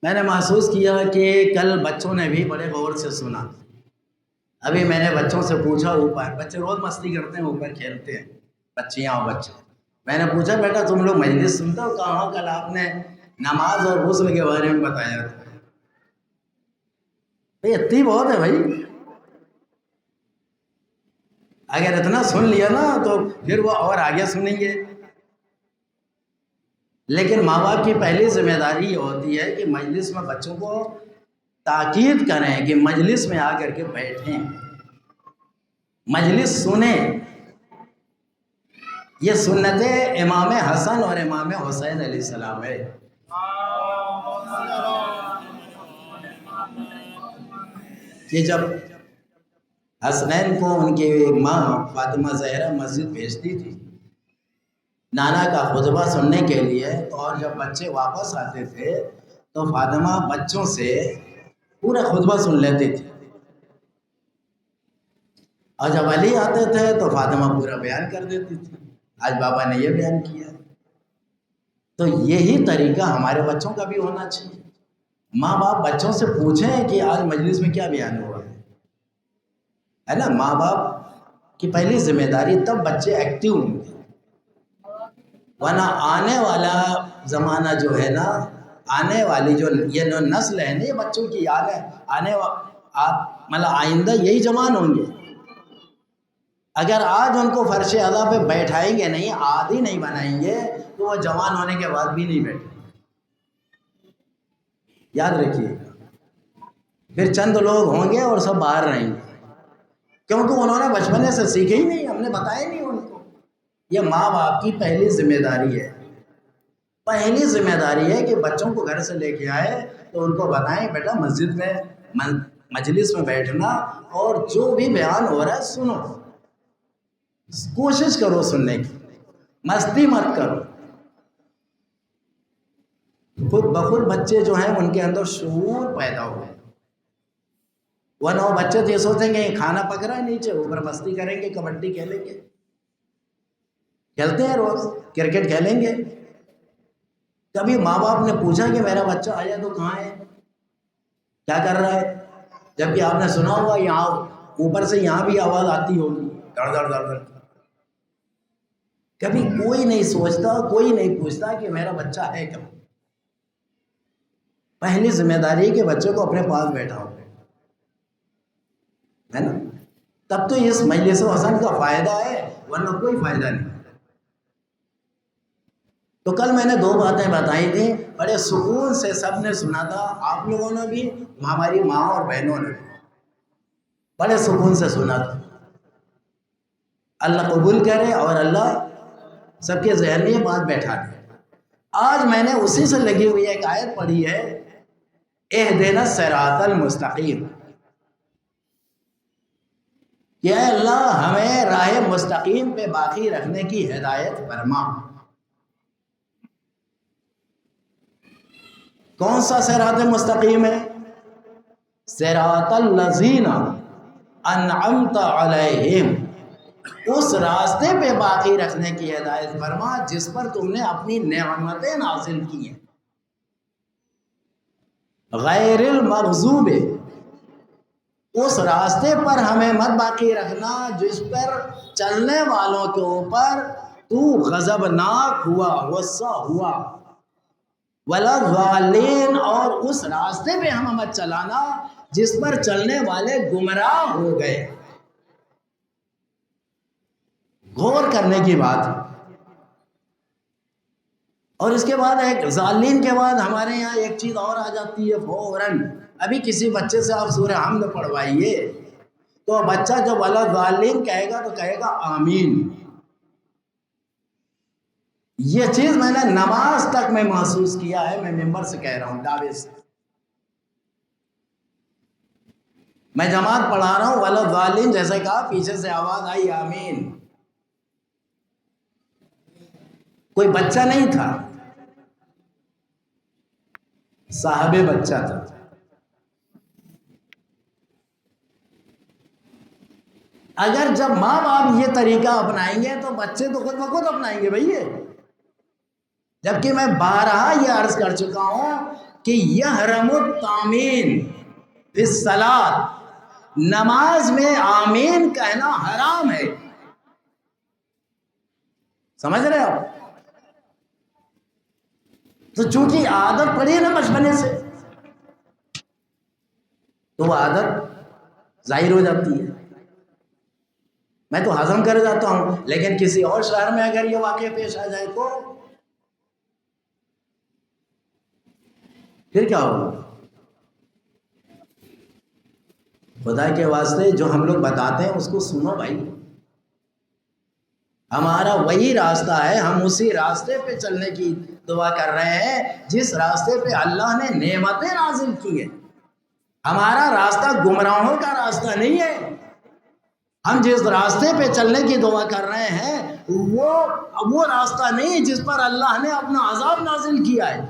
میں نے محسوس کیا کہ کل بچوں نے بھی بڑے غور سے سنا. ابھی میں نے بچوں سے پوچھا، اوپر بچے روز مستی کرتے ہیں، اوپر کھیلتے ہیں، بچیاں اور بچے. میں نے پوچھا بیٹا تم لوگ مجلس سنتے ہو؟ کہاں، کل آپ نے نماز اور غسل کے بارے میں بتایا تھا. بھئی اتنی بہت ہے بھائی، اگر اتنا سن لیا نا تو پھر وہ اور آگے سنیں گے. لیکن ماں باپ کی پہلی ذمہ داری یہ ہوتی ہے کہ مجلس میں بچوں کو تاکید کریں کہ مجلس میں آ کر کے بیٹھیں، مجلس سنیں. یہ سنت امام حسن اور امام حسین علیہ السلام ہے. کہ جب حسنین کو ان کی ماں فاطمہ زہرا مسجد بھیجتی تھی نانا کا خطبہ سننے کے لیے، اور جب بچے واپس آتے تھے تو فاطمہ بچوں سے پورا خطبہ سن لیتی تھی، اور جب علی آتے تھے تو فاطمہ پورا بیان کر دیتی تھی. آج بابا نے یہ بیان کیا. تو یہی طریقہ ہمارے بچوں کا بھی ہونا چاہیے. ماں باپ بچوں سے پوچھیں کہ آج مجلس میں کیا بیان ہوا ہے نا. ماں باپ کی پہلی ذمہ داری، تب بچے ایکٹیو ہوں گے. ورنہ آنے والا زمانہ جو ہے نا، آنے والی جو یہ نسل ہے نا، یہ بچوں کی یاد ہے. مطلب آئندہ یہی جوان ہوں گے. اگر آج ان کو فرش اعلیٰ پہ بیٹھائیں گے نہیں، عادی نہیں بنائیں گے، تو وہ جوان ہونے کے بعد بھی نہیں بیٹھیں. یاد رکھیے، پھر چند لوگ ہوں گے اور سب باہر رہیں گے، کیونکہ انہوں نے بچپنے سے سیکھے ہی نہیں، ہم نے بتایا نہیں ان کو. یہ ماں باپ کی پہلی ذمہ داری ہے. پہلی ذمہ داری ہے کہ بچوں کو گھر سے لے کے آئے تو ان کو بتائیں بیٹا مسجد میں مجلس میں بیٹھنا، اور جو بھی بیان ہو رہا ہے سنو، کوشش کرو سننے کی، مستی مت کرو. خود بخود بچے جو ہیں ان کے اندر شعور پیدا ہوئے. ورنہ وہ بچے تو یہ سوچیں گے کھانا پک رہا ہے نیچے، اوپر مستی کریں گے، کبڈی کھیلیں گے، کھیلتے ہیں روز، کرکٹ کھیلیں گے. کبھی ماں باپ نے پوچھا کہ میرا بچہ آیا تو کہاں ہے، کیا کر رہا ہے؟ جبکہ آپ نے سنا ہوگا یہاں اوپر سے یہاں بھی آواز آتی ہوگی، دڑ دڑ دڑ دڑ. کبھی کوئی نہیں سوچتا، کوئی نہیں پوچھتا کہ میرا بچہ ہے کہاں. پہلی ذمہ داری ہے کہ بچے کو اپنے پاس بیٹھاؤ، ہے نا. تب تو اس مجلس حسن کا فائدہ ہے، ورنہ کوئی فائدہ نہیں. تو کل میں نے 2 باتیں بتائی تھیں، بڑے سکون سے سب نے سنا تھا، آپ لوگوں نے بھی، ہماری ماں اور بہنوں نے بھی بڑے سکون سے سنا تھا. اللہ قبول کرے اور اللہ سب کے ذہن میں یہ بات بیٹھا دے. آج میں نے اسی سے لگی ہوئی ایک آیت پڑھی ہے، اہدنا الصراط المستقیم، کہ اے اللہ ہمیں راہ مستقیم پہ باقی رکھنے کی ہدایت فرما. کون سا صراط مستقیم ہے؟ صراط الذین انعمت علیہم، اس راستے پہ باقی رکھنے کی ہدایت فرما جس پر تم نے اپنی نعمتیں نازل کی ہیں. غیر المغضوب، اس راستے پر ہمیں مت باقی رکھنا جس پر چلنے والوں کے اوپر تو غضبناک ہوا، غصہ ہوا. ولا الضالین، اور اس راستے پہ ہمیں مت چلانا جس پر چلنے والے گمراہ ہو گئے. غور کرنے کی بات ہے. اور اس کے بعد ایک ظالین کے بعد ہمارے یہاں ایک چیز اور آ جاتی ہے فوراً. ابھی کسی بچے سے آپ سورہ حمد پڑھوائیے تو بچہ جب ولا ظالین کہے گا تو کہے گا آمین. یہ چیز میں نے نماز تک میں محسوس کیا ہے، میں ممبر سے کہہ رہا ہوں، دعوے سے. میں جماعت پڑھا رہا ہوں، ولا ظالین جیسے کہا، پیچھے سے آواز آئی آمین. کوئی بچہ نہیں تھا، صاحب بچہ تھا. اگر جب ماں باپ یہ طریقہ اپنائیں گے تو بچے تو خود بخود اپنائیں گے بھائی. جبکہ میں بارہا یہ عرض کر چکا ہوں کہ یحرم التامین فی الصلاۃ، نماز میں آمین کہنا حرام ہے. سمجھ رہے ہو؟ تو چونکہ عادت پڑی ہے نا بچپنے سے، تو وہ عادت ظاہر ہو جاتی ہے. میں تو ہضم کر جاتا ہوں، لیکن کسی اور شہر میں اگر یہ واقعہ پیش آ جائے تو پھر کیا ہوگا؟ خدا کے واسطے جو ہم لوگ بتاتے ہیں اس کو سنو بھائی. ہمارا وہی راستہ ہے، ہم اسی راستے پہ چلنے کی دعا کر رہے ہیں جس راستے پہ اللہ نے نعمتیں نازل کی ہیں. ہمارا راستہ گمراہوں کا راستہ نہیں ہے. ہم جس راستے پہ چلنے کی دعا کر رہے ہیں وہ راستہ نہیں جس پر اللہ نے اپنا عذاب نازل کیا ہے.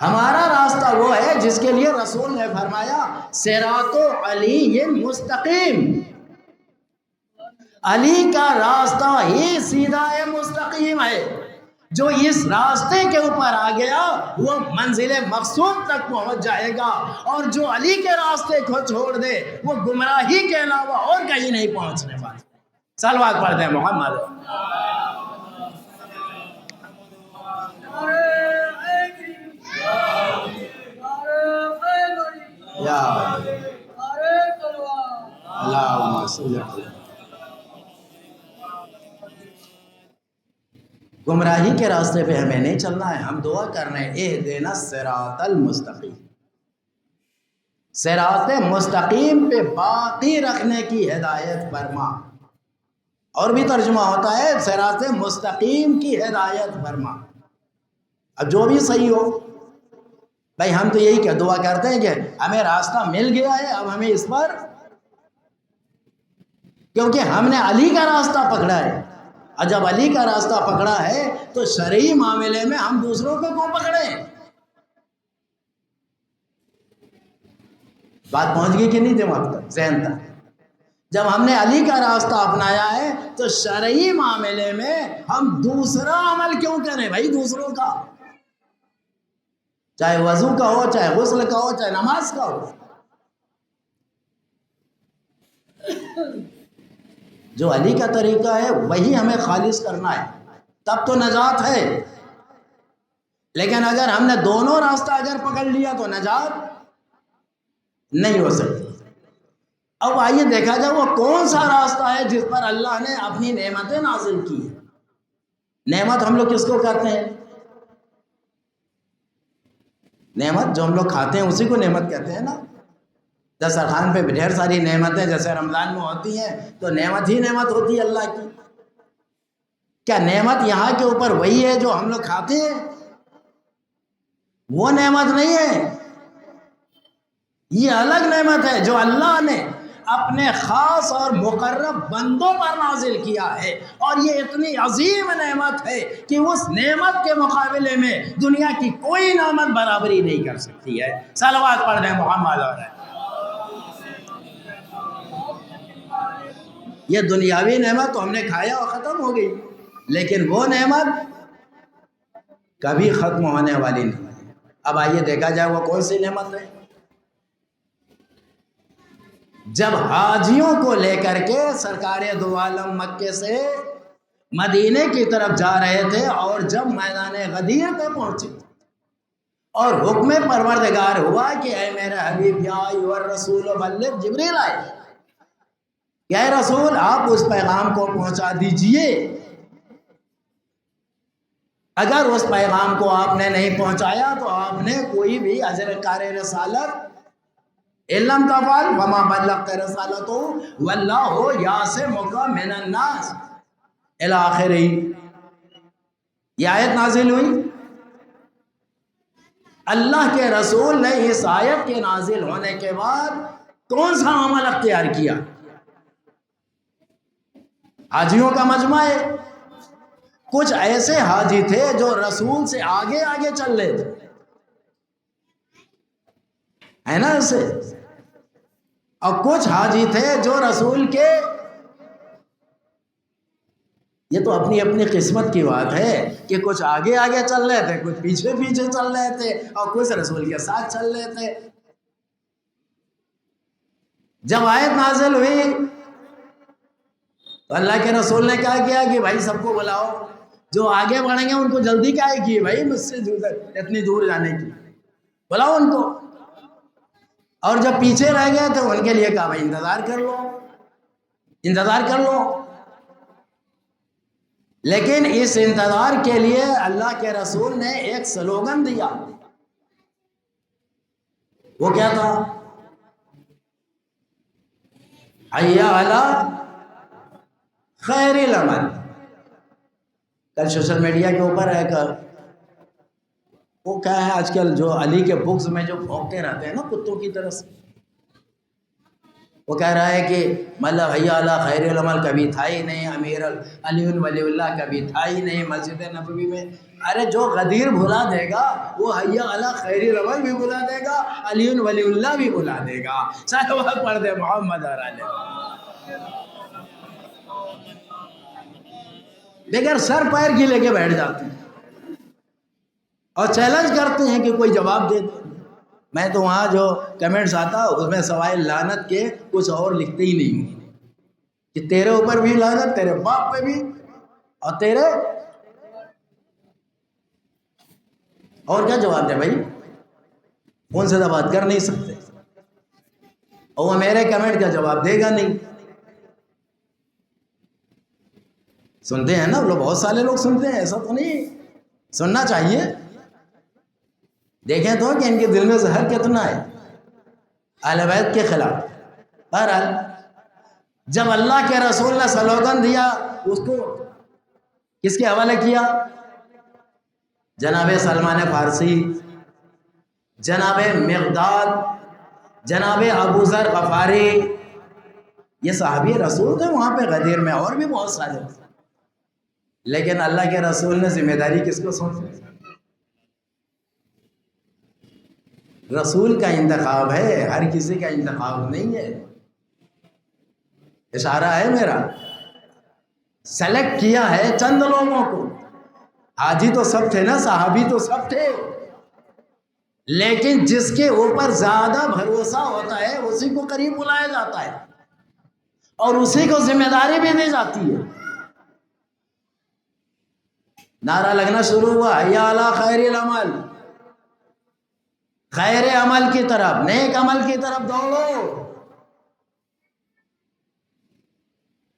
ہمارا راستہ وہ ہے جس کے لیے رسول نے فرمایا صراط علی مستقیم. علی کا راستہ ہی سیدھا مستقیم ہے. جو اس راستے کے اوپر آ گیا وہ منزل مقصود تک پہنچ جائے گا، اور جو علی کے راستے کو چھوڑ دے وہ گمراہی کے علاوہ اور کہیں نہیں پہنچنے والا. صلوات پڑھتے ہیں محمد. یا اللہم صلی اللہ علیہ. گمراہی کے راستے پہ ہمیں نہیں چلنا ہے. ہم دعا کر رہے ہیں اہدنا الصراط المستقیم. صراط مستقیم پہ باقی رکھنے کی ہدایت فرما. اور بھی ترجمہ ہوتا ہے صراط مستقیم کی ہدایت فرما. اب جو بھی صحیح ہو بھائی، ہم تو یہی کہ دعا کرتے ہیں کہ ہمیں راستہ مل گیا ہے، اب ہمیں اس پر، کیونکہ ہم نے علی کا راستہ پکڑا ہے. اور جب علی کا راستہ پکڑا ہے تو شرعی معاملے میں ہم دوسروں کو کیوں پکڑیں؟ بات پہنچ گئی کہ نہیں دماغ تک، ذہن تک؟ جب ہم نے علی کا راستہ اپنایا ہے تو شرعی معاملے میں ہم دوسرا عمل کیوں کریں بھائی؟ دوسروں کا، چاہے وضو کا ہو، چاہے غسل کا ہو، چاہے نماز کا ہو. جو علی کا طریقہ ہے وہی ہمیں خالص کرنا ہے، تب تو نجات ہے. لیکن اگر ہم نے دونوں راستہ اگر پکڑ لیا تو نجات نہیں ہو سکتی. اب آئیے دیکھا جائے وہ کون سا راستہ ہے جس پر اللہ نے اپنی نعمتیں نازل کی. نعمت ہم لوگ کس کو کہتے ہیں؟ نعمت جو ہم لوگ کھاتے ہیں اسی کو نعمت کہتے ہیں نا. دسترخوان پہ ڈھیر ساری نعمتیں جیسے رمضان میں ہوتی ہیں تو نعمت ہی نعمت ہوتی ہے اللہ کی. کیا نعمت یہاں کے اوپر وہی ہے جو ہم لوگ کھاتے ہیں؟ وہ نعمت نہیں ہے، یہ الگ نعمت ہے جو اللہ نے اپنے خاص اور مقرب بندوں پر نازل کیا ہے. اور یہ اتنی عظیم نعمت ہے کہ اس نعمت کے مقابلے میں دنیا کی کوئی نعمت برابری نہیں کر سکتی ہے. صلوات پڑھ دیں محمد. اور یہ دنیاوی نعمت تو ہم نے کھایا اور ختم ہو گئی، لیکن وہ نعمت کبھی ختم ہونے والی نہیں. اب آئیے دیکھا جائے وہ کون سی نعمت ہے. جب حاجیوں کو لے کر کے سرکار دو عالم مکے سے مدینے کی طرف جا رہے تھے، اور جب میدان غدیر پہ پہنچے اور حکم پروردگار ہوا کہ اے میرے حبیب یا ایھا الرسول بلغ، جبریل آئے کہ اے رسول آپ اس پیغام کو پہنچا دیجئے. اگر اس پیغام کو آپ نے نہیں پہنچایا تو آپ نے کوئی بھی اجر کار رسالت علم تفعل وما بلغت رسالتہ واللہ یعصمک من الناس الی آخرہ. یہ آیت نازل ہوئی. اللہ کے رسول نے اس آیت کے نازل ہونے کے بعد کون سا عمل اختیار کیا؟ حاجیوں کا مجمع ہے. کچھ ایسے حاجی تھے جو رسول سے آگے آگے چل رہے تھے، ہے نا ایسے، اور کچھ حاجی تھے جو رسول کے یہ تو اپنی اپنی قسمت کی بات ہے کہ کچھ آگے آگے چل رہے تھے، کچھ پیچھے پیچھے چل رہے تھے، اور کچھ رسول کے ساتھ چل رہے تھے۔ جب آیت نازل ہوئی تو اللہ کے رسول نے کیا کیا کہ بھائی سب کو بلاؤ، جو آگے بڑھیں گے ان کو جلدی کیا ہے کی بھائی مجھ سے اتنی دور جانے کی، بلاؤ ان کو۔ اور جب پیچھے رہ گئے تو ان کے لیے کہا بھائی انتظار کر لو، انتظار کر لو۔ لیکن اس انتظار کے لیے اللہ کے رسول نے ایک سلوگن دیا، وہ کیا تھا؟ حی علی خیر العمل۔ کل سوشل میڈیا کے اوپر ہے کہ وہ کیا ہے آج کل جو علی کے بکس میں جو بھونکتے رہتے ہیں نا کتوں کی طرح سے، وہ کہہ رہا ہے کہ مطلب حی علی خیر العمل کبھی تھا ہی نہیں، امیر علی ولی اللہ کبھی تھا ہی نہیں مسجد نبوی میں۔ ارے جو غدیر بھلا دے گا وہ حی علی خیر العمل بھی بھلا دے گا، علی ولی اللہ بھی بھلا دے گا۔ صلوات پڑھ دے محمد اور علیہ، بغیر سر پیر کی لے کے بیٹھ جاتے ہیں اور چیلنج کرتے ہیں کہ کوئی جواب دے دے۔ میں تو وہاں جو کمنٹس آتا اس میں سوائے لعنت کے کچھ اور لکھتے ہی نہیں ہوں کہ تیرے اوپر بھی لعنت، تیرے باپ پہ بھی، اور تیرے، اور کیا جواب دے بھائی؟ فون سے تو بات کر نہیں سکتے اور وہ میرے کمنٹ کا جواب دے گا نہیں۔ سنتے ہیں نا لوگ، بہت سارے لوگ سنتے ہیں، ایسا تو نہیں، سننا چاہیے۔ دیکھیں تو کہ ان کے دل میں زہر کتنا ہے اہل بیت کے خلاف۔ بہرحال جب اللہ کے رسول نے سلوگن دیا اس کو کس کے حوالے کیا؟ جناب سلمان فارسی، جناب مقداد، جناب ابو ذر غفاری، یہ صحابی رسول تھے وہاں پہ غدیر میں، اور بھی بہت سارے تھے۔ لیکن اللہ کے رسول نے ذمہ داری کس کو سونپی؟ رسول کا انتخاب ہے، ہر کسی کا انتخاب نہیں ہے۔ اشارہ ہے میرا، سلیکٹ کیا ہے چند لوگوں کو۔ حاجی تو سب تھے نا، صحابی تو سب تھے، لیکن جس کے اوپر زیادہ بھروسہ ہوتا ہے اسی کو قریب بلایا جاتا ہے اور اسی کو ذمہ داری بھی دی جاتی ہے۔ نعرہ لگنا شروع ہوا، حی علی خیر العمل، خیر عمل کی طرف، نیک عمل کی طرف دوڑو۔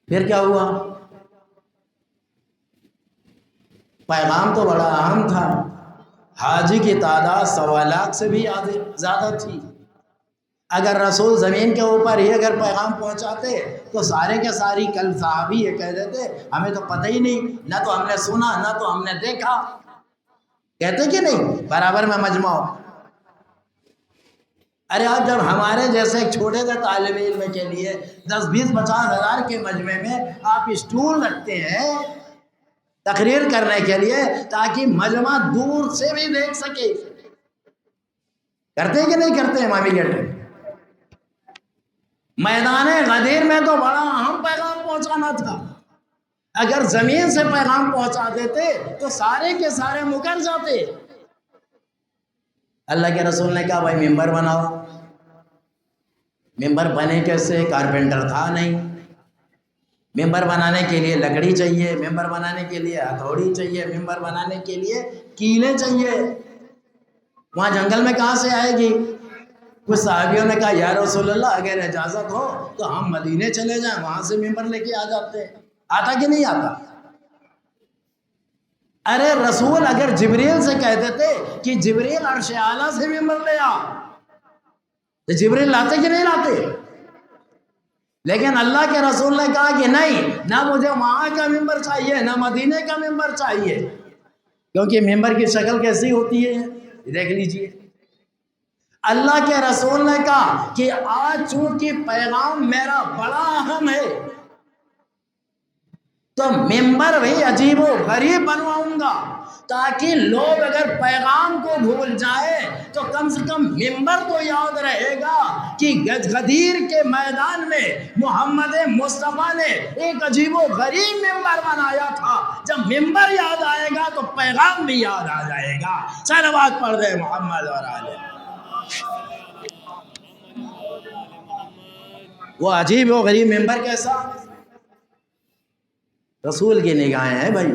پھر کیا ہوا؟ پیغام تو بڑا اہم تھا، حاجی کی تعداد 1.25 لاکھ سے بھی زیادہ تھی۔ اگر رسول زمین کے اوپر ہی اگر پیغام پہنچاتے تو سارے کے ساری کل صحابی یہ کہہ دیتے ہمیں تو پتہ ہی نہیں، نہ تو ہم نے سنا نہ تو ہم نے دیکھا، کہتے کہ نہیں برابر میں مجمع ہو۔ ارے آپ جب ہمارے جیسے ایک چھوٹے سے طالب علم کے لیے 10-20-50 ہزار کے مجمع میں آپ اسٹول رکھتے ہیں تقریر کرنے کے لیے تاکہ مجمع دور سے بھی دیکھ سکے، کرتے کہ نہیں کرتے؟ امامی گیٹ میدان غدیر میں تو بڑا اہم پیغام پہنچانا تھا، اگر زمین سے پیغام پہنچا دیتے تو سارے کے سارے مکر جاتے۔ اللہ کے رسول نے کہا بھائی ممبر بناؤ۔ ممبر بنے کیسے؟ کارپینٹر تھا نہیں، ممبر بنانے کے لیے لکڑی چاہیے، ممبر بنانے کے لیے ہتھوڑی چاہیے، ممبر بنانے کے لیے کیلیں چاہیے، وہاں جنگل میں کہاں سے آئے گی؟ کچھ صحابیوں نے کہا یا رسول اللہ اگر اجازت ہو تو ہم مدینے چلے جائیں، وہاں سے ممبر لے کے آ جاتے۔ آتا کہ نہیں آتا؟ ارے رسول اگر جبریل سے کہہ دیتے کہ جبریل عرش اعلیٰ سے ممبر لے آ تو جبریل لاتے کہ نہیں لاتے؟ لیکن اللہ کے رسول نے کہا کہ نہیں، نہ مجھے وہاں کا ممبر چاہیے نہ مدینے کا ممبر چاہیے، کیونکہ ممبر کی شکل کیسی ہوتی ہے دیکھ لیجئے۔ اللہ کے رسول نے کہا کہ آج چونکہ پیغام میرا بڑا اہم ہے تو ممبر بھی عجیب و غریب بنواؤں گا تاکہ لوگ اگر پیغام کو بھول جائیں تو کم کم سے کم ممبر تو یاد رہے گا کہ غدیر کے میدان میں محمد مصطفیٰ نے ایک عجیب و غریب ممبر بنایا تھا. جب ممبر یاد آئے گا تو پیغام بھی یاد آ جائے گا. صلوات پڑھ دے محمد اور آلہ. وہ عجیب و غریب ممبر کیسا؟ رسول کی نگاہیں ہیں بھائی.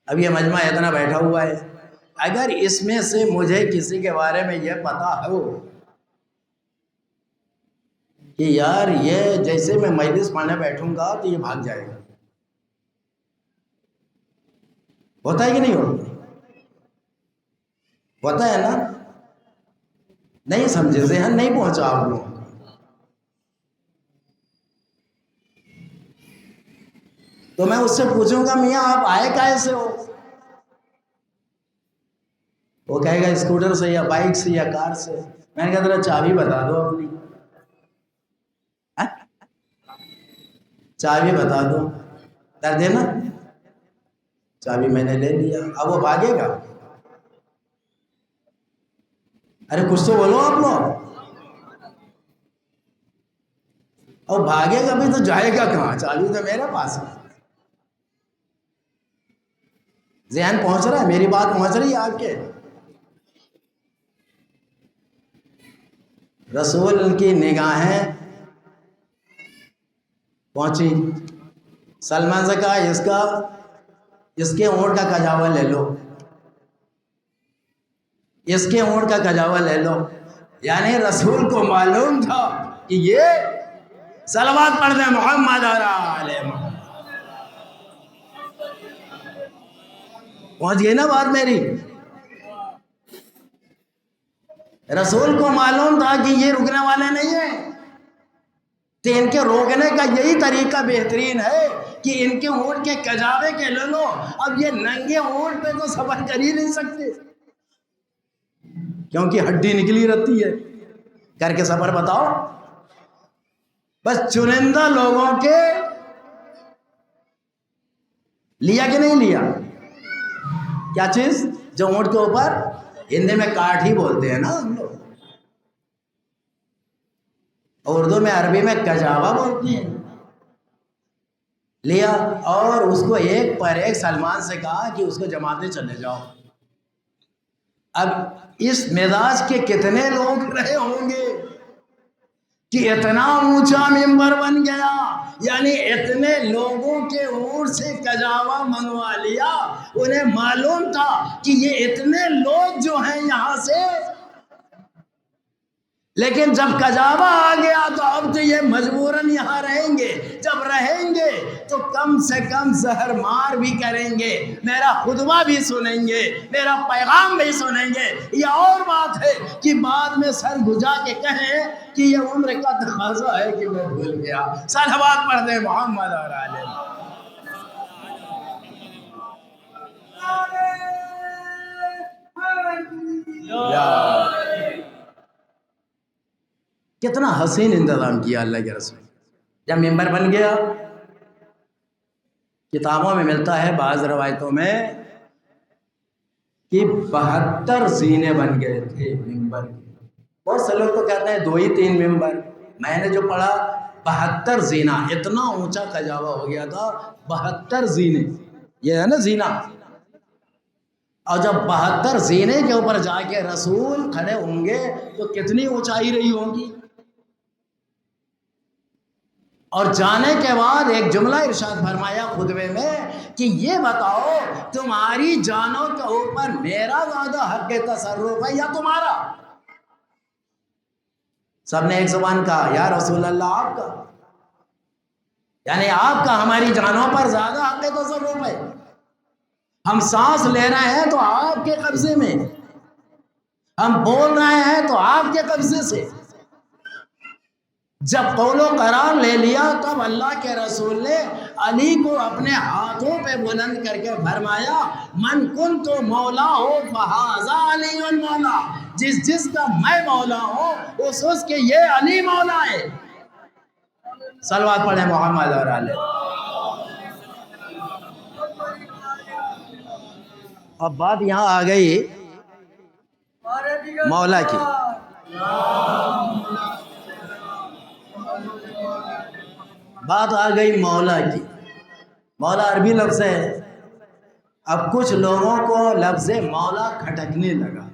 اب یہ مجمع اتنا بیٹھا ہوا ہے، اگر اس میں سے مجھے کسی کے بارے میں یہ پتا ہو کہ یار یہ جیسے میں مجلس پڑھنے بیٹھوں گا تو یہ بھاگ جائے گا، ہوتا ہے کہ نہیں ہوتا؟ ہوتا ہے نا؟ نہیں سمجھے، ذہن نہیں پہنچا آپ لوگ. تو میں اس سے پوچھوں گا میاں آپ آئے کیسے ہو؟ وہ کہے گا اسکوٹر سے یا بائک سے یا کار سے. میں نے کہا ذرا چابی بتا دو اپنی. چابی بتا دو. کر دینا. چابی میں نے لے لیا. اب وہ بھاگے گا؟ ارے کچھ تو بولو آپ لوگ. اور بھاگے گا بھی تو جائے گا کہاں؟ چابی تو میرے پاس ہے. ذہن پہنچ رہا ہے؟ میری بات پہنچ رہی ہے آپ کے؟ رسول کی نگاہیں پہنچی. سلمان سے کہا اس کے اونٹ کا کجاوا لے لو، اس کے اونٹ کا کجاوا لے لو. یعنی رسول کو معلوم تھا کہ یہ صلوات پڑھ دے محمد اور آلہ محمد. پہنچ گئی نا بات میری؟ رسول کو معلوم تھا کہ یہ رکنے والے نہیں ہیں، تو ان کے روکنے کا یہی طریقہ بہترین ہے کہ ان کے اونٹ کے کجاوے کے لے لو. اب یہ ننگے اونٹ پہ تو سفر کر ہی نہیں سکتے کیونکہ ہڈی نکلی رہتی ہے. کر کے سفر بتاؤ. بس چنندہ لوگوں کے لیا کہ نہیں لیا؟ کیا چیز؟ جو اونٹ کے اوپر ہندی میں کاٹ ہی بولتے ہیں نا ہم لوگ، اردو میں عربی میں کجاوا بولتے ہیں. لیا اور اس کو ایک پر ایک سلمان سے کہا کہ اس کو جماتے چلے جاؤ. اب اس مزاج کے کتنے لوگ رہے ہوں گے کہ اتنا اونچا ممبر بن گیا. یعنی اتنے لوگوں کے اونٹ سے کجاوا منگوا لیا. انہیں معلوم تھا کہ یہ اتنے لوگ جو ہیں یہاں سے، لیکن جب کجاوا آ گیا تو اب تو یہ مجبوراً یہاں رہیں گے. جب رہیں گے تو کم سے کم زہر مار بھی کریں گے، میرا خطبہ بھی سنیں گے، میرا پیغام بھی سنیں گے. یہ اور بات ہے کہ بعد میں سر گھجا کے کہیں کہ یہ عمر کا تقاضا ہے کہ میں بھول گیا. صلوات پڑھ دیں محمد اور آلہ. کتنا حسین انتظام کیا اللہ کے رسول. جب ممبر بن گیا، کتابوں میں ملتا ہے بعض روایتوں میں کہ 72 زینے بن گئے تھے ممبر کے. بہت سے لوگ تو کہتے ہیں 2 ہی 3 ممبر. میں نے جو پڑھا 72 زینہ، اتنا اونچا کجاوا ہو گیا تھا. 72 زینے، یہ ہے نا زینہ. اور جب 72 زینے کے اوپر جا کے رسول کھڑے ہوں گے تو کتنی اونچائی رہی ہوگی. اور جانے کے بعد ایک جملہ ارشاد فرمایا خطبے میں کہ یہ بتاؤ تمہاری جانوں کے اوپر میرا زیادہ حق تصرف ہے یا تمہارا؟ سب نے ایک زبان کہا یا رسول اللہ آپ کا. یعنی آپ کا ہماری جانوں پر زیادہ حق تصرف ہے. ہم سانس لے رہے ہیں تو آپ کے قبضے میں، ہم بول رہے ہیں تو آپ کے قبضے سے. جب قول و قرار لے لیا تب اللہ کے رسول نے علی کو اپنے ہاتھوں پہ بلند کر کے فرمایا من کنت مولا ہو فہذا علی مولا. جس کا میں مولا ہوں اس کے یہ علی مولا ہے. صلوات پڑھیں محمد اور آلہ. اب بات یہاں آ گئی مولا کی. بات آ گئی مولا کی. مولا عربی لفظ ہے. اب کچھ لوگوں کو لفظ مولا کھٹکنے لگا.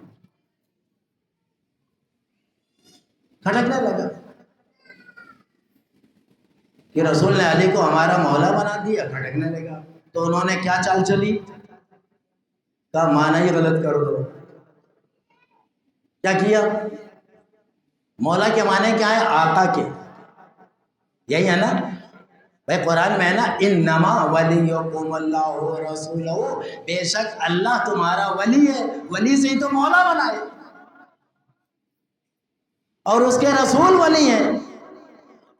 کہ رسول نے علی کو ہمارا مولا بنا دیا، کھٹکنے لگا. تو انہوں نے کیا چال چلی؟ کہا معنی ہی غلط کر دو. کیا کیا؟ مولا کے معنی کیا ہے؟ آقا کے. یہی ہے نا بھائی، قرآن میں ہے نا انما ولیکم اللہ ورسولہ، بے شک اللہ تمہارا ولی ہے. ولی سے ہی تو مولا بنا ہے. اور اس کے رسول ولی ہیں.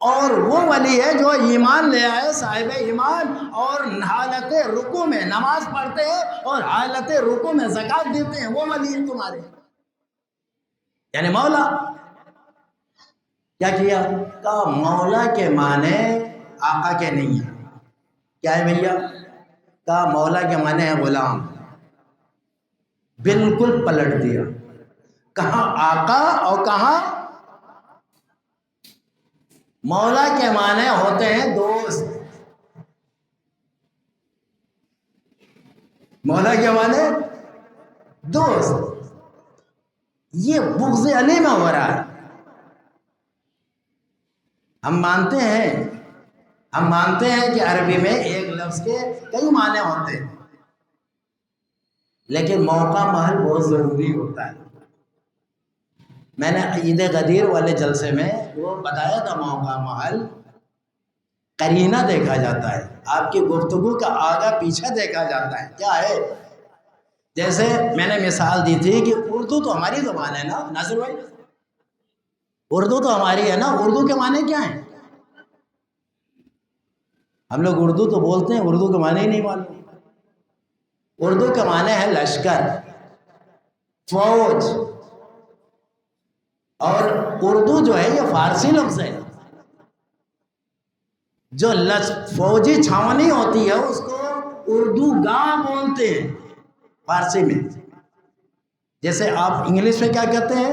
اور وہ ولی ہے جو ایمان لے آئے، صاحب ایمان، اور حالت رکوع میں نماز پڑھتے ہیں اور حالت رکوع میں زکوٰۃ دیتے ہیں، وہ ولی ہیں تمہارے. یعنی مولا. کیا کیا؟ کہا مولا کے معنی آقا کے نہیں ہیں. کیا ہے بھیا؟ کہا مولا کے معنی ہے غلام. بالکل پلٹ دیا. کہاں آقا اور کہاں مولا کے معنی ہوتے ہیں دوست. مولا کے معنی دوست. یہ بغض علی میں ہو رہا ہے. ہم مانتے ہیں کہ عربی میں ایک لفظ کے کئی معنی ہوتے ہیں، لیکن موقع محل بہت ضروری ہوتا ہے. میں نے عید غدیر والے جلسے میں وہ بتایا تھا، موقع محل قرینہ دیکھا جاتا ہے. آپ کی گفتگو کا آگا پیچھے دیکھا جاتا ہے. کیا ہے؟ جیسے میں نے مثال دی تھی کہ اردو تو ہماری زبان ہے نا ناصر بھائی، اردو تو ہماری ہے نا. اردو کے معنی کیا ہیں؟ ہم لوگ اردو تو بولتے ہیں، اردو کے معنی ہی نہیں معلوم. اردو کے معنی ہے لشکر، فوج. اور اردو جو ہے یہ فارسی لفظ ہے. جو فوجی چھاونی ہوتی ہے اس کو اردو گاہ بولتے ہیں فارسی میں. جیسے آپ انگلش میں کیا کہتے ہیں؟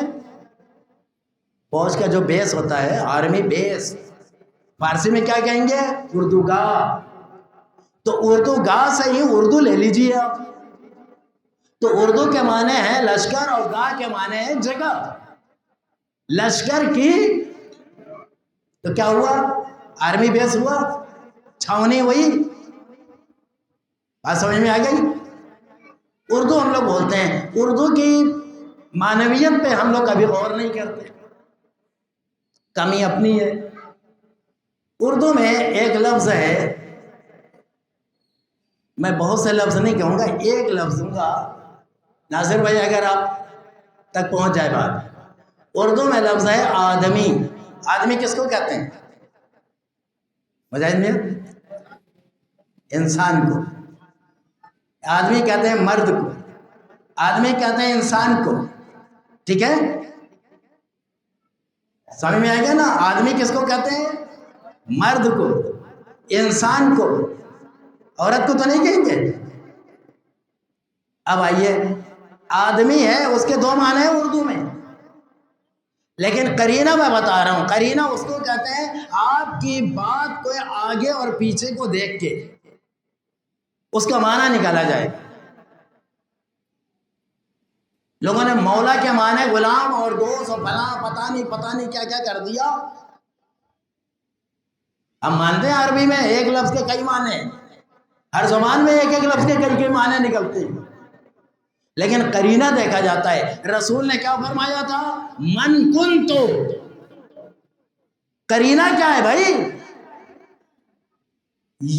فوج کا جو بیس ہوتا ہے، آرمی بیس، فارسی میں کیا کہیں گے؟ اردو گاہ. تو اردو گاہ سے ہی اردو لے لیجیے آپ. تو اردو کے معنی ہے لشکر اور گاہ کے معنی ہے جگہ. لشکر کی تو کیا ہوا؟ آرمی بیس ہوا، چھاونی ہوئی. بات سمجھ میں آ گئی؟ اردو ہم لوگ بولتے ہیں، اردو کی معنویت پہ ہم لوگ کبھی غور نہیں کرتے. کمی اپنی ہے. اردو میں ایک لفظ ہے، میں بہت سے لفظ نہیں کہوں گا، ایک لفظ دوں گا ناصر بھائی اگر آپ تک پہنچ جائے بات. اردو میں لفظ ہے آدمی. آدمی کس کو کہتے ہیں؟ مجاہد میں انسان کو. آدمی کہتے ہیں مرد کو، آدمی کہتے ہیں انسان کو. ٹھیک ہے، سمجھ میں آئے گا نا؟ آدمی کس کو کہتے ہیں؟ مرد کو. انسان کو. عورت کو تو نہیں کہیں گے. اب آئیے، آدمی ہے اس کے دو معنی ہیں اردو میں، لیکن قرینہ میں بتا رہا ہوں. قرینہ اس کو کہتے ہیں آپ کی بات کو آگے اور پیچھے کو دیکھ کے اس کا معنی نکالا جائے. لوگوں نے مولا کے معنی غلام اور دوست اور فلاں پتہ نہیں کیا کیا کر دیا. ہم مانتے ہیں عربی میں ایک لفظ کے کئی معنی ہیں، ہر زبان میں ایک لفظ کے کئی معنی نکلتے ہیں، لیکن قرینہ دیکھا جاتا ہے. رسول نے کیا فرمایا تھا؟ من کنتو. قرینہ کیا ہے بھائی؟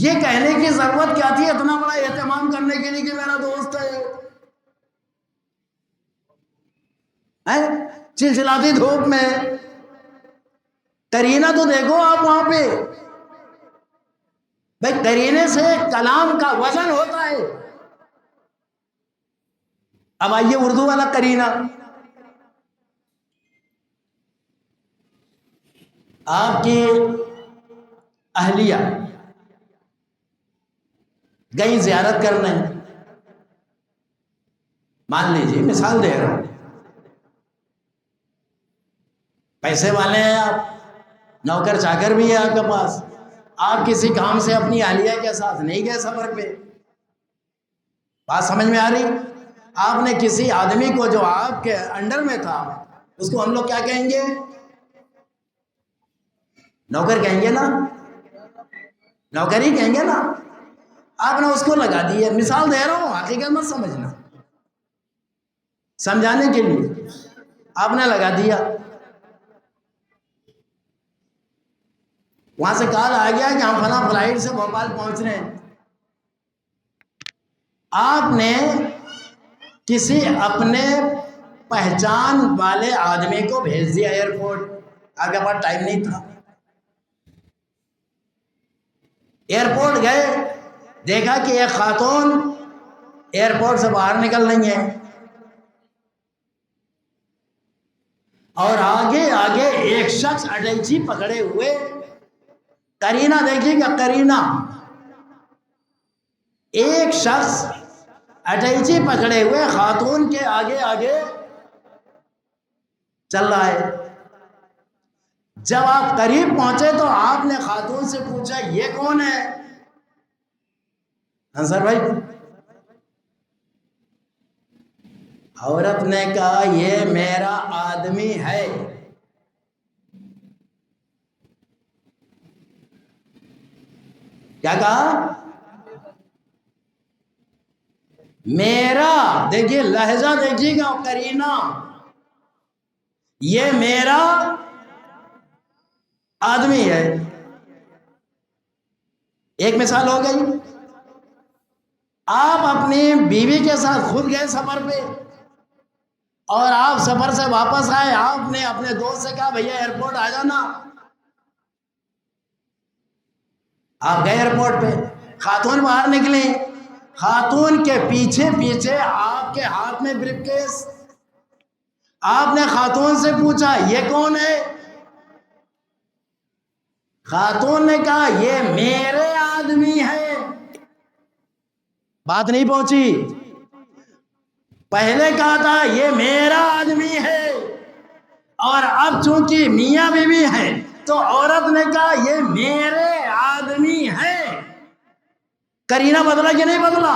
یہ کہنے کی ضرورت کیا تھی اتنا بڑا اہتمام کرنے کے لیے کہ میرا دوست ہے؟ چلچلاتی دھوپ میں قرینہ تو دیکھو آپ وہاں پہ. بھائی قرینے سے کلام کا وزن ہوتا ہے. اب آئیے اردو والا قرینہ. آپ کی اہلیہ گئی زیارت کرنے، مان لیجیے مثال دے رہا ہوں، پیسے والے ہیں آپ، نوکر چاکر بھی ہے آپ کے پاس، آپ کسی کام سے اپنی اہلیہ کے ساتھ نہیں گئے سفر پہ، بات سمجھ میں آ رہی؟ آپ نے کسی آدمی کو جو آپ کے انڈر میں تھا اس کو ہم لوگ کیا کہیں گے؟ نوکر کہیں گے نا، نوکر ہی کہیں گے نا۔ آپ نے اس کو لگا دی ہے، مثال دے رہا ہوں، حقیقت مت سمجھنا، سمجھانے کے لیے آپ نے لگا دیا۔ وہاں سے کال آ گیا کہ ہم فلاں فلائٹ سے بھوپال پہنچ رہے ہیں، آپ نے کسی اپنے پہچان والے آدمی کو بھیج دیا ایئرپورٹ، آپ کے پاس ٹائم نہیں تھا، ایئرپورٹ گئے، دیکھا کہ ایک خاتون ایئرپورٹ سے باہر نکل رہی ہے، اور آگے آگے ایک شخص اٹیچی پکڑے ہوئے، کرینہ دیکھیے گا، کرینہ ایک شخص اٹیچی پکڑے ہوئے خاتون کے آگے آگے چل رہا ہے۔ جب آپ قریب پہنچے تو آپ نے خاتون سے پوچھا یہ کون ہے؟ انصر بھائی، عورت نے کہا یہ میرا آدمی ہے۔ کیا کہا؟ میرا، دیکھیے لہجہ دیکھیے گا کرینہ، یہ میرا آدمی ہے۔ ایک مثال ہو گئی۔ آپ اپنی بیوی کے ساتھ خود گئے سفر پہ، اور آپ سفر سے واپس آئے، آپ نے اپنے دوست سے کہا بھیا ایئرپورٹ آ جانا، آپ گئے ایئرپورٹ پہ، خاتون باہر نکلی، خاتون کے پیچھے پیچھے آپ کے ہاتھ میں بریف کیس، آپ نے خاتون سے پوچھا یہ کون ہے؟ خاتون نے کہا یہ میرے آدمی ہے۔ بات نہیں پہنچی، پہلے کہا تھا یہ میرا آدمی ہے، اور اب چونکہ میاں بیوی ہے تو عورت نے کہا یہ میرے آدمی ہے۔ کرینہ بدلا کہ نہیں بدلا؟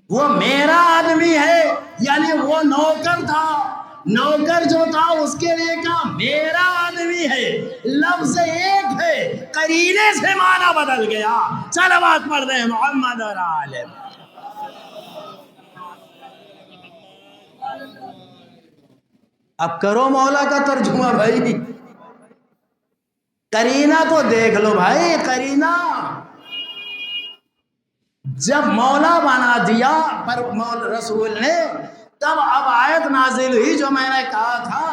وہ میرا آدمی ہے، یعنی وہ نوکر تھا، نوکر جو تھا اس کے لیے کہا میرا آدمی ہے، لفظ ایک ہے، قرینے سے معنی بدل گیا۔ صلوات پڑھ رہے ہیں محمد اور آل۔ اب کرو مولا کا ترجمہ بھائی، کرینہ کو دیکھ لو بھائی، کرینہ جب مولا بنا دیا پر رسول نے، تب اب آیت نازل ہوئی جو میں نے کہا تھا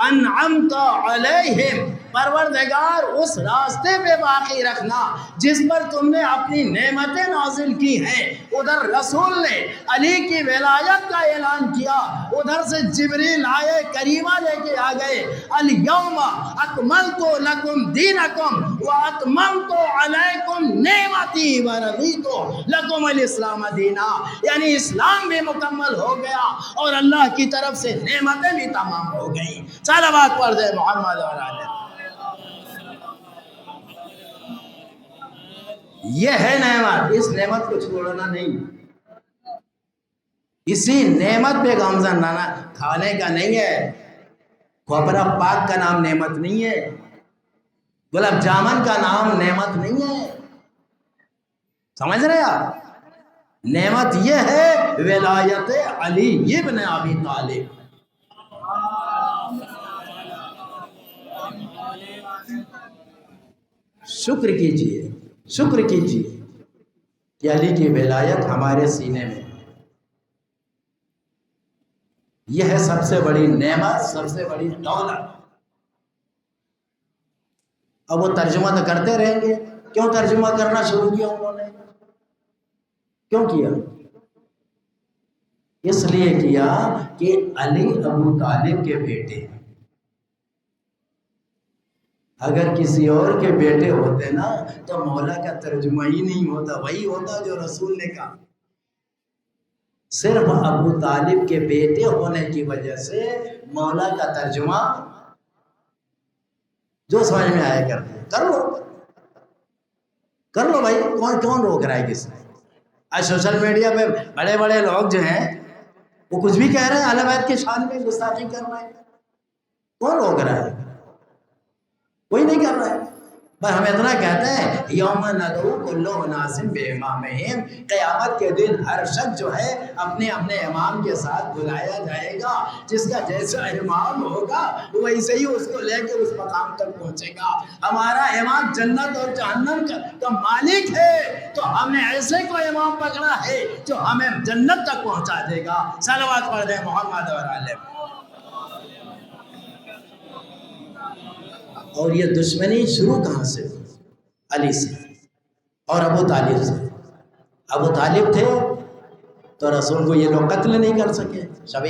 انعمت علیہم، پروردگار اس راستے پہ باقی رکھنا جس پر تم نے اپنی نعمتیں نازل کی ہیں۔ ادھر رسول نے علی کی ولایت کا اعلان کیا، ادھر سے جبریل آئے، کریمہ لے کے آ گئے، الیوم اکملت لکم دینکم واتممت علیکم نعمتی ورضیت لکم الاسلام دینا، یعنی اسلام بھی مکمل ہو گیا اور اللہ کی طرف سے نعمتیں بھی تمام ہو گئی۔ صلوات پڑھ دے محمد اور آل۔ یہ ہے نعمت، اس نعمت کو چھوڑنا نہیں، اسی نعمت پہ گامزن لانا، کھانے کا نہیں ہے، کھوپرا پاک کا نام نعمت نہیں ہے، گلاب جامن کا نام نعمت نہیں ہے، سمجھ رہے آپ؟ نعمت یہ ہے ولایت علی ابن ابی طالب۔ شکر کیجئے، شکر کیجئے کہ علی کی ولایت ہمارے سینے میں، یہ ہے سب سے بڑی نعمت، سب سے بڑی دولت۔ اب وہ ترجمہ تو کرتے رہیں گے، کیوں ترجمہ کرنا شروع کیا انہوں نے؟ کیوں کیا؟ اس لیے کیا کہ علی ابو طالب کے بیٹے ہیں، اگر کسی اور کے بیٹے ہوتے نا تو مولا کا ترجمہ ہی نہیں ہوتا، وہی ہوتا جو رسول نے کہا۔ صرف ابو طالب کے بیٹے ہونے کی وجہ سے مولا کا ترجمہ جو سمجھ میں آیا کر لو بھائی، کون روک رہا ہے کس نے؟ آج سوشل میڈیا پہ بڑے بڑے لوگ جو ہیں وہ کچھ بھی کہہ رہے ہیں، اہل بیت کے شان میں گستاخی کر رہے ہیں، کون روک رہا ہے؟ کوئی نہیں کر رہا ہے۔ بس ہم اتنا کہتے ہیں یوم ندعو کل اناس بامامہم، قیامت کے دن ہر شخص جو ہے اپنے اپنے امام کے ساتھ بلایا جائے گا، جس کا جیسا امام ہوگا ویسے ہی اس کو لے کے اس مقام تک پہنچے گا۔ ہمارا امام جنت اور جہنم کا مالک ہے، تو ہم نے ایسے کوئی امام پکڑا ہے جو ہمیں جنت تک پہنچا دے گا۔ صلوات پڑھ دیں محمد اور آلہ۔ اور یہ دشمنی شروع کہاں سے ہوئی؟ علی سے اور ابو طالب سے۔ ابو طالب تھے تو رسول کو یہ لوگ قتل نہیں کر سکے۔ شب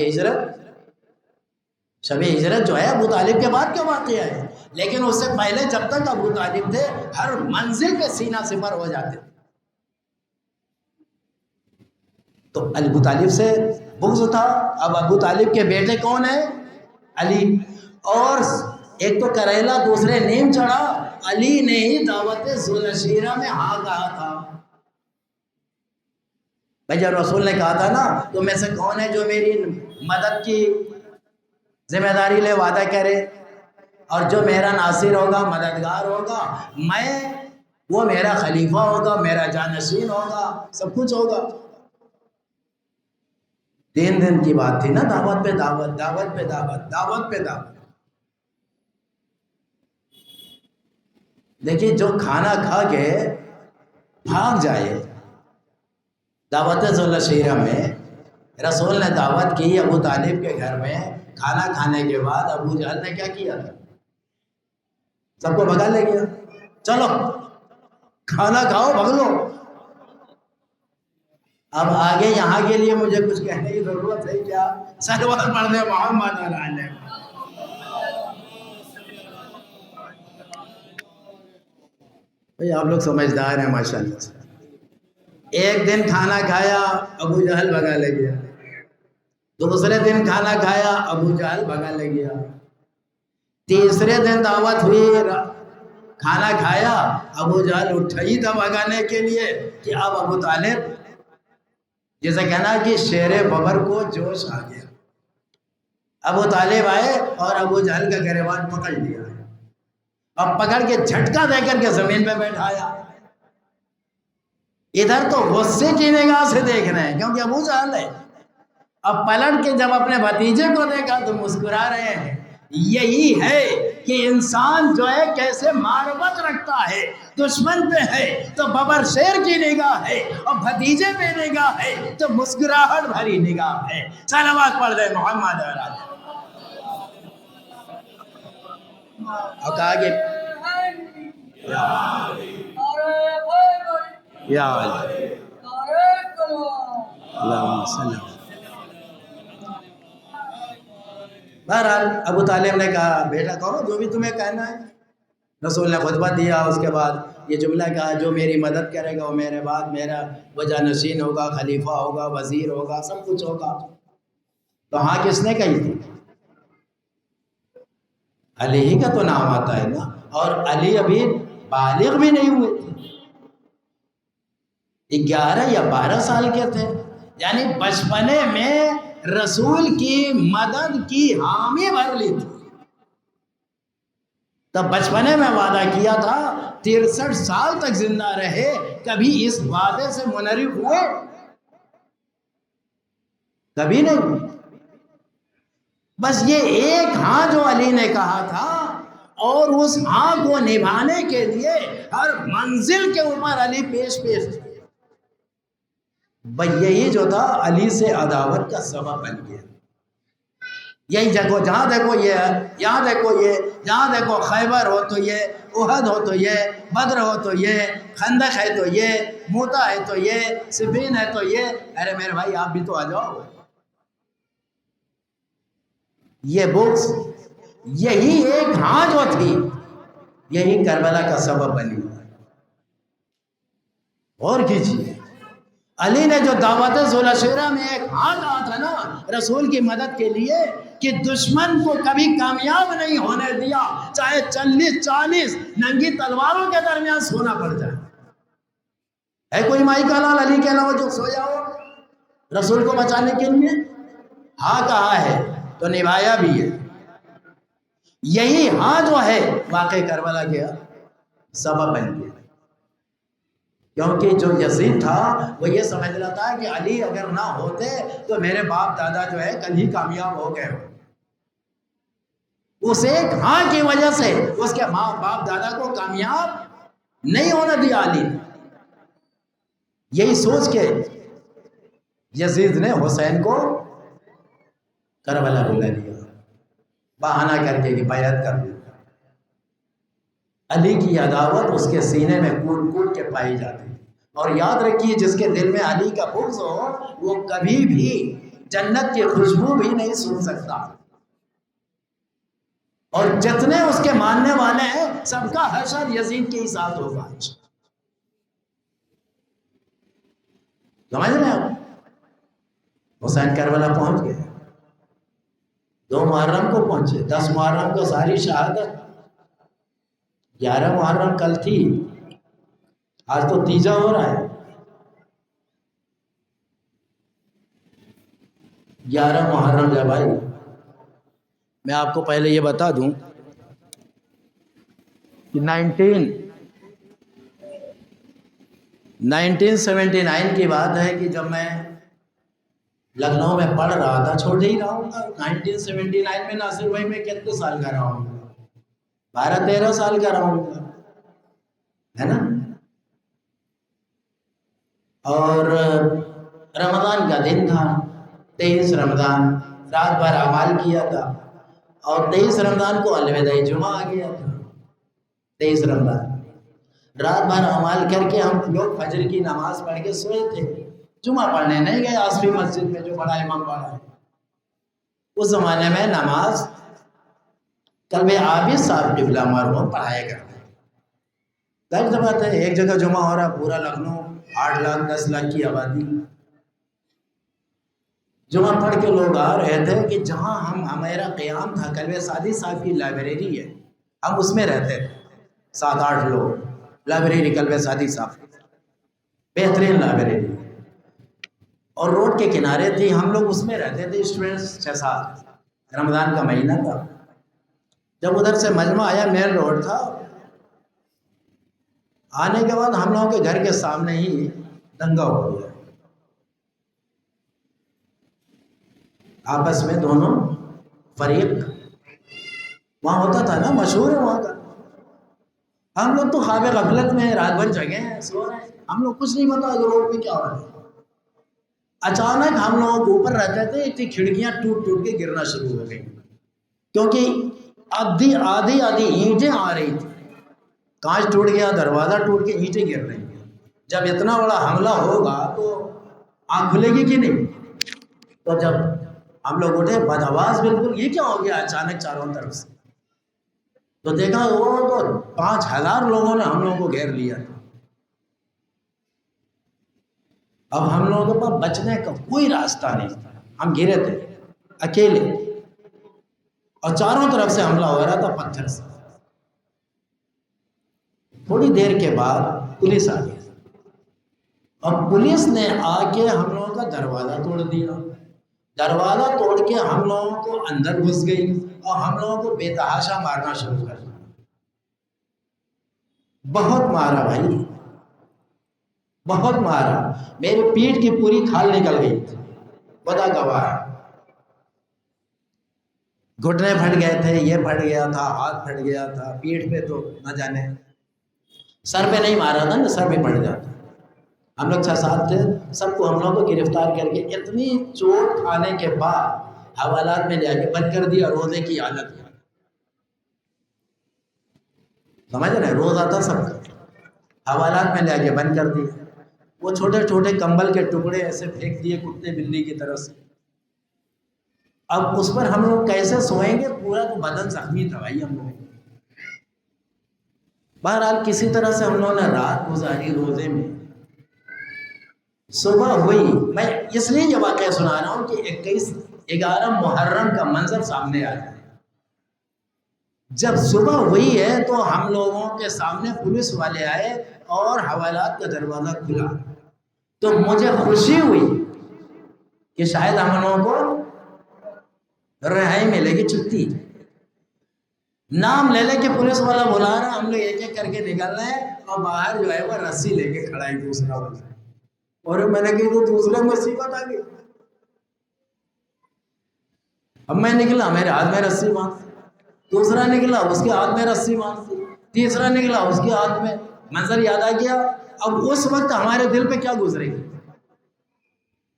ہجرت جو ہے ابو طالب کے بعد کیا واقعہ ہے، لیکن اس سے پہلے جب تک ابو طالب تھے ہر منزل پہ سینہ سپر ہو جاتے۔ تو ابو طالب سے بغض تھا۔ اب ابو طالب کے بیٹے کون ہیں؟ علی۔ اور ایک تو کریلا دوسرے نیم چڑھا، علی نے ہی دعوت ذوالشیرہ میں ہاں کہا تھا۔ بھائی جب رسول نے کہا تھا نا تم میں سے کون ہے جو میری مدد کی ذمہ داری لے، وعدہ کرے، اور جو میرا ناصر ہوگا، مددگار ہوگا، وہ میرا خلیفہ ہوگا، میرا جانشین ہوگا، سب کچھ ہوگا۔ 3 دن کی بات تھی نا، دعوت پہ دعوت، دعوت پہ دعوت، دعوت پہ دعوت۔ دیکھیے جو کھانا کھا کے بھاگ جائے، دعوت ذوالشیرہ میں رسول نے دعوت کی ابو طالب کے گھر میں، کھانا کھانے کے بعد ابو جہل نے کیا کیا تھا؟ سب کو بھگا لے گیا، چلو کھانا کھاؤ بھگ لو۔ اب آگے یہاں کے لیے مجھے کچھ کہنے کی ضرورت ہے کیا؟ صلوات پڑھ دیں محمد علیہ۔ بھئی آپ لوگ سمجھدار ہیں ماشاءاللہ سے۔ ایک دن کھانا کھایا ابو جہل بھگا لے گیا، دوسرے دن کھانا کھایا ابو جہل بھگا لے گیا، تیسرے دن دعوت ہوئی، کھانا کھایا، ابو جہل اٹھا ہی تھا بھگانے کے لیے کہ اب ابو طالب، جیسے کہنا کہ شیر ببر کو جوش آ گیا۔ ابو طالب آئے اور ابو جہل کا گریبان پکڑ لیا، اب پکڑ کے جھٹکا دے کر کے زمین پہ بیٹھایا۔ ادھر تو غصے کی نگاہ سے دیکھ رہے ہیں کیونکہ ابو جہل ہے، اب پلٹ کے جب اپنے بھتیجے کو دیکھا تو مسکرا رہے ہیں۔ یہی ہے کہ انسان جو ہے کیسے محبت رکھتا ہے، دشمن پہ ہے تو ببر شیر کی نگاہ ہے، اور بھتیجے پہ نگاہ ہے تو مسکراہٹ بھری نگاہ ہے۔ صلوات پڑھ دے محمد اور آلہ۔ اور کہا کہ یا اللہم صلی۔ بہرحال ابو طالب نے کہا بیٹا کہو جو بھی تمہیں کہنا ہے۔ رسول نے خطبہ دیا، اس کے بعد یہ جملہ کہا جو میری مدد کرے گا وہ میرے بعد میرا وہ جانشین ہوگا، خلیفہ ہوگا، وزیر ہوگا، سب کچھ ہوگا۔ تو ہاں کس نے کہی تھی؟ علی ہی کا تو نام آتا ہے نا، اور علی ابھی بالغ بھی نہیں ہوئے تھے، 11 یا 12 سال کے تھے، یعنی بچپنے میں رسول کی مدد کی حامی بھر لی تھی۔ تب بچپنے میں وعدہ کیا تھا 63 سال تک زندہ رہے، کبھی اس وعدے سے منحرف ہوئے؟ کبھی نہیں۔ بس یہ ایک ہاں جو علی نے کہا تھا، اور اس ہاں کو نبھانے کے لیے ہر منزل کے اوپر علی پیش تھے۔ بھئی یہی جو تھا علی سے عداوت کا سبب بن گیا۔ یہی جگہ جہاں دیکھو یہ ہے، یہاں دیکھو یہ، جہاں دیکھو خیبر ہو تو یہ، احد ہو تو یہ، بدر ہو تو یہ، خندق ہے تو یہ، موتا ہے تو یہ، صفین ہے تو یہ۔ ارے میرے بھائی آپ بھی تو آ جاؤ۔ یہ بکس، یہی ایک ہاں جو تھی، یہی کربلا کا سبب بنی۔ اور کیجیے علی نے جو دعوت ذوالعشیرہ میں ایک ہاتھ آیا تھا نا رسول کی مدد کے لیے کہ دشمن کو کبھی کامیاب نہیں ہونے دیا، چاہے 40 ننگی تلواروں کے درمیان سونا پڑ جائے۔ ہے کوئی مائی کا لال علی کے علاوہ جو سویا ہو رسول کو بچانے کے لیے؟ ہاں کہا ہے تو نبھایا بھی ہے۔ یہی ہاں جو ہے واقع کربلا کے سبب بن گیا، کیونکہ جو یزید تھا وہ یہ سمجھ رہا تھا کہ علی اگر نہ ہوتے تو میرے باپ دادا جو ہے کل ہی کامیاب ہو گئے ہو۔ اس ایک ہاں کی وجہ سے اس کے ماں باپ دادا کو کامیاب نہیں ہونے دیا علی۔ یہی سوچ کے یزید نے حسین کو کربلا بلا لیا، بہانہ کر کے کہ بیعت کر دیا۔ علی کی عداوت اس کے سینے میں کود کود کے پائی جاتی، اور یاد رکھیے جس کے دل میں علی کا بغض ہو وہ کبھی بھی جنت کی خوشبو بھی نہیں سن سکتا، اور جتنے اس کے ماننے والے ہیں سب کا حشر یزید کے ہی ساتھ ہوگا۔ سمجھ رہے ہیں آپ؟ حسین کربلا پہنچ گئے، 2 محرم کو پہنچے، 10 محرم کو ساری شہادت، 11 محرم کل تھی، آج تو تیجا ہو رہا ہے۔ 11 محرم جب آئی، میں آپ کو پہلے یہ بتا دوں کہ 1979 کی بات ہے کہ جب میں لکھنؤ میں پڑھ رہا تھا، چھوٹے ہی رہا ہوں گا، 1979 میں ناصر بھائی میں کتنے سال کا رہا ہوں گا، 12-13 سال کا رہا ہوں گا، ہے نا؟ اور رمضان کا دن تھا، 23 رمضان، رات بھر اعمال کیا تھا، اور 23 رمضان کو الوداعی جمعہ آ گیا تھا۔ 23 رمضان رات بھر اعمال کر کے ہم لوگ فجر کی نماز پڑھ کے سوئے تھے، جمعہ پڑھنے نہیں گئے آصفی مسجد میں جو بڑا امام پڑھا ہے۔ اس زمانے میں نماز کلب عابد صاحب قبلہ مرحوم پڑھایا کرتے ہیں۔ ظاہر بات ہے ایک جگہ جمعہ ہو رہا، پورا لکھنؤ 8 لاکھ 10 لاکھ کی آبادی، جمعہ پڑھ کے لوگ آ رہے تھے کہ جہاں ہمارا قیام تھا کلب سعدی صاحب کی لائبریری ہے، ہم اس میں رہتے تھے، 7-8 لوگ، لائبریری کلب سعدی صاحب بہترین لائبریری، اور روڈ کے کنارے تھی، ہم لوگ اس میں رہتے تھے اسٹوڈنٹس 6-7۔ رمضان کا مہینہ تھا، جب ادھر سے مجمع آیا مین روڈ تھا، آنے کے بعد ہم لوگوں کے گھر کے سامنے ہی دنگا ہو گیا، آپس میں دونوں فریق، وہاں ہوتا تھا نا، مشہور ہے وہاں کا، ہم لوگ تو خواب غفلت میں رات بھر جگے ہیں، سو رہے ہیں، ہم لوگ کچھ نہیں پتا روڈ پہ کیا ہو رہا ہے۔ اچانک ہم لوگوں کے اوپر رہتے تھے، اتنی کھڑکیاں ٹوٹ ٹوٹ کے گرنا شروع ہو گئی، کیونکہ آدھی اینٹیں آ رہی تھی، کانچ ٹوٹ گیا، دروازہ ٹوٹ کے اینٹیں گر رہی ہیں۔ جب اتنا بڑا حملہ ہوگا تو آنکھ کھلے گی کہ نہیں؟ تو جب ہم لوگ اٹھے بدآواز بالکل، یہ کیا ہو گیا اچانک چاروں طرف سے، تو دیکھا وہ تو 5000 لوگوں نے ہم لوگوں کو گھیر لیا۔ اب ہم لوگوں کے پاس بچنے کا کوئی راستہ نہیں تھا، ہم گرے تھے اکیلے، اور چاروں طرف سے حملہ ہو رہا تھا پتھر سے۔ تھوڑی دیر کے بعد پولیس آ گئی، اور پولیس نے آ کے ہم لوگوں کا دروازہ توڑ دیا، دروازہ توڑ کے ہم لوگوں کو اندر گھس گئی، اور ہم لوگوں کو بے تحاشا مارنا شروع کر دیا، بہت مارا بھائی، بہت مارا، میری پیٹھ کی پوری کھال نکل گئی تھی، خدا گواہ ہے، گھٹنے پھٹ گئے تھے، یہ پھٹ گیا تھا، ہاتھ پھٹ گیا تھا، پیٹھ پہ تو نہ جانے، سر پہ نہیں مارا تھا نا، سر پہ پڑ جاتا۔ ہم لوگ 6-7 تھے، سب کو ہم لوگوں کو گرفتار کر کے اتنی چوٹ کھانے کے بعد حوالات میں لے کے بند کر دیا، روزے کی حالت میں، سمجھ رہے ہیں، روزہ تھا سب کا، حوالات میں لے کے بند کر دیا، وہ چھوٹے چھوٹے کمبل کے ٹکڑے ایسے پھینک دیے کتے بلی کی طرح سے۔ اب اس پر ہم لوگ کیسے سوئیں گے، پورا تو بدن زخمی تھا بھائی ہم لوگ۔ بہرحال کسی طرح سے ہم لوگوں نے رات گزاری روزے میں، صبح ہوئی، میں اس لیے یہ واقعہ سنا رہا ہوں کہ 11 محرم کا منظر سامنے آیا۔ جب صبح ہوئی ہے تو ہم لوگوں کے سامنے پولیس والے آئے اور حوالات کا دروازہ کھلا، تو مجھے خوشی ہوئی کہ شاید ہم لوگوں کو رہائی ملے گی، چھٹی۔ نام لے لے کے پولیس والا بلا رہا، ہم لوگ ایک ایک کر کے نکل رہے ہیں، اور باہر جو ہے وہ رسی لے کے کھڑا ہے دوسرا والا، اور میں نے کہی تو دوسرا مصیبت آ گئی۔ اب میں نکلا، میرے ہاتھ میں رسی باندھ، دوسرا نکلا اس کے ہاتھ میں رسی باندھ، تیسرا نکلا اس کے ہاتھ میں۔ منظر یاد آ گیا۔ اب اس وقت ہمارے دل پہ کیا گزرے گی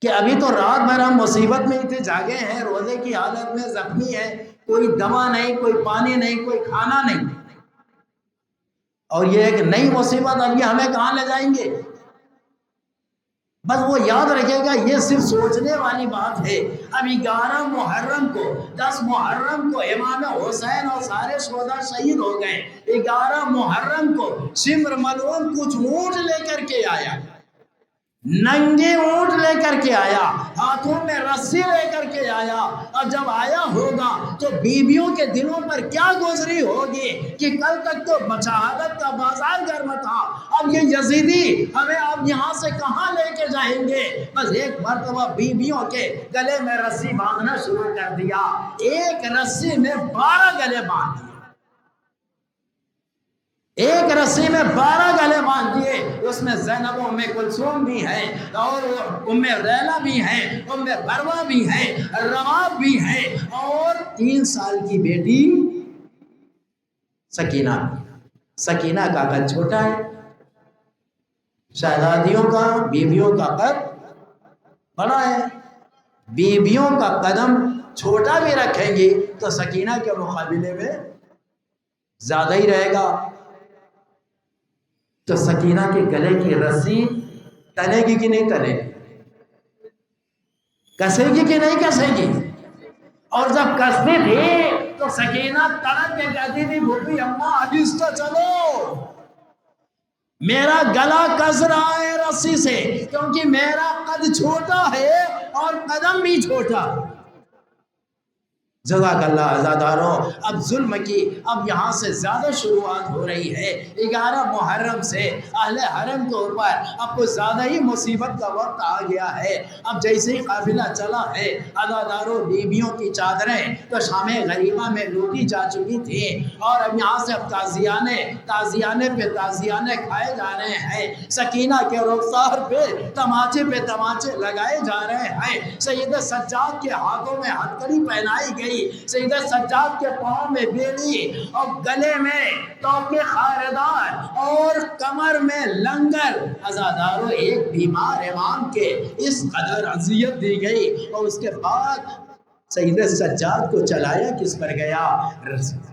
کہ ابھی تو رات بھر ہم مصیبت میں ہی تھے، جاگے ہیں، روزے کی حالت میں، زخمی ہیں، کوئی دوا نہیں، کوئی پانی نہیں، کوئی کھانا نہیں، اور یہ ایک نئی مصیبت، اب یہ ہمیں کہاں لے جائیں گے؟ بس وہ یاد رکھے گا، یہ صرف سوچنے والی بات ہے۔ اب 11 محرم کو، 10 محرم کو امام حسین اور سارے شہداء شہید ہو گئے۔ 11 محرم کو شمر ملعون کچھ اونٹ لے کر کے آیا، ننگے اونٹ لے کر کے آیا، ہاتھوں میں رسی لے کر کے آیا، اور جب آیا ہوگا تو بیویوں کے دلوں پر کیا گزری ہوگی کہ کل تک تو شہادت کا بازار گرم تھا، اب یہ یزیدی ہمیں اب یہاں سے کہاں لے کے جائیں گے؟ بس ایک مرتبہ بیویوں کے گلے میں رسی باندھنا شروع کر دیا، ایک رسی میں 12 گلے باندھ دیے، ایک رسی میں 12 گلے باندھ دیے۔ اس میں زینب ام کلثوم بھی ہے، اور ام ریلہ بھی ہے، ام بروہ بھی ہے، رواب بھی ہے، اور 3 سال کی بیٹی سکینہ۔ سکینہ کا قد چھوٹا ہے، شہزادیوں کا، بیویوں کا قد بڑا ہے۔ بیویوں کا قدم چھوٹا بھی رکھیں گی تو سکینہ کے مقابلے میں زیادہ ہی رہے گا۔ تو سکینہ کے گلے کی رسی تنے گی کہ نہیں تنے گی؟ کسے گی کہ نہیں کسے گی؟ اور جب کستی تھی تو سکینہ تڑپ کے کہتی تھی، بھوپی اماں آہستہ چلو، میرا گلا کس رہا ہے رسی سے، کیونکہ میرا قد چھوٹا ہے اور قدم بھی چھوٹا۔ جزاک اللہ عزادارو، اب ظلم کی اب یہاں سے زیادہ شروعات ہو رہی ہے۔ 11 محرم سے اہل حرم کے اوپر اب کچھ زیادہ ہی مصیبت کا وقت آ گیا ہے۔ اب جیسے ہی قافلہ چلا ہے، عزادارو بیویوں کی چادریں تو شام غریبہ میں لوٹی جا چکی تھی، اور اب یہاں سے اب تازیانے پہ تازیانے کھائے جا رہے ہیں، سکینہ کے رخسار پہ تماچے لگائے جا رہے ہیں، سید سجاد کے ہاتھوں میں ہتھکڑی پہنائی گئی، سید سجاد کے پاؤں میں بیڑی اور گلے میں توق خاردار اور کمر میں لنگر۔ عزادارو ایک بیمار امام کے اس قدر اذیت دی گئی، اور اس کے بعد سید سجاد کو چلایا کس پر گیا؟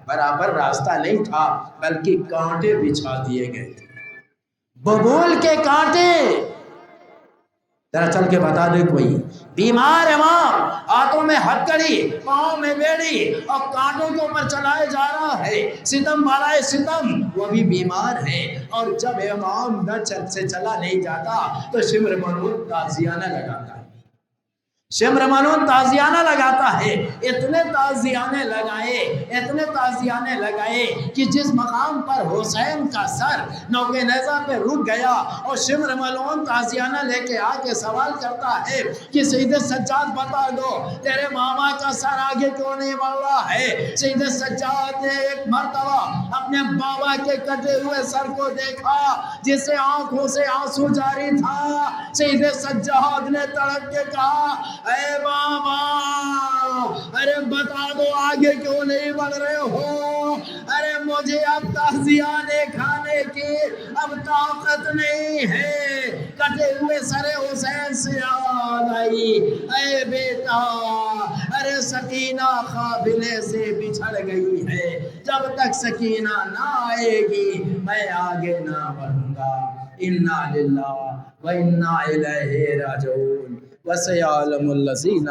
برابر راستہ نہیں تھا، بلکہ کانٹے بچھا دیے گئے تھے، ببول کے کانٹے۔ ذرا چل کے بتا دے کوئی بیمار امام، ہاتھوں میں ہتھکڑی، پاؤں میں بیڑی، اور کانٹوں کے اوپر چلائے جا رہا ہے، ستم بالائے ستم، وہ بھی بیمار ہے۔ اور جب امام نہ سے چلا نہیں جاتا تو شمر ملعون تازیانہ لگاتا ہے، شمر ملعون تازیانہ لگاتا ہے۔ اتنے تازیانے لگائے کہ جس مقام پر حسین کا سر نوکے نیزہ پہ رک گیا، اور شمر ملعون تازیانہ لے کے آ کے سوال کرتا ہے کہ سید سجاد بتا دو تیرے ماما کا سر آگے کیوں نہیں بڑھ رہا ہے؟ سید سجاد نے ایک مرتبہ اپنے بابا کے کٹے ہوئے سر کو دیکھا، جس سے آنکھوں سے آنسو جاری تھا۔ سید سجاد نے تڑپ کے کہا، اے بابا، ارے بتا دو آگے کیوں نہیں بڑھ رہے ہو؟ ارے مجھے اب تعزیانے کھانے کی اب طاقت نہیں ہے۔ کٹے ہوئے سر حسین سے یاد آئی، اے بیٹا، ارے سکینہ قافلے سے بچھڑ گئی ہے، جب تک سکینہ نہ آئے گی میں آگے نہ بڑھوں گا۔ انا للہ و انا الیہ راجعون، وسيعلم الذين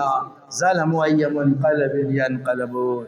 ظلموا أي منقلب ينقلبون۔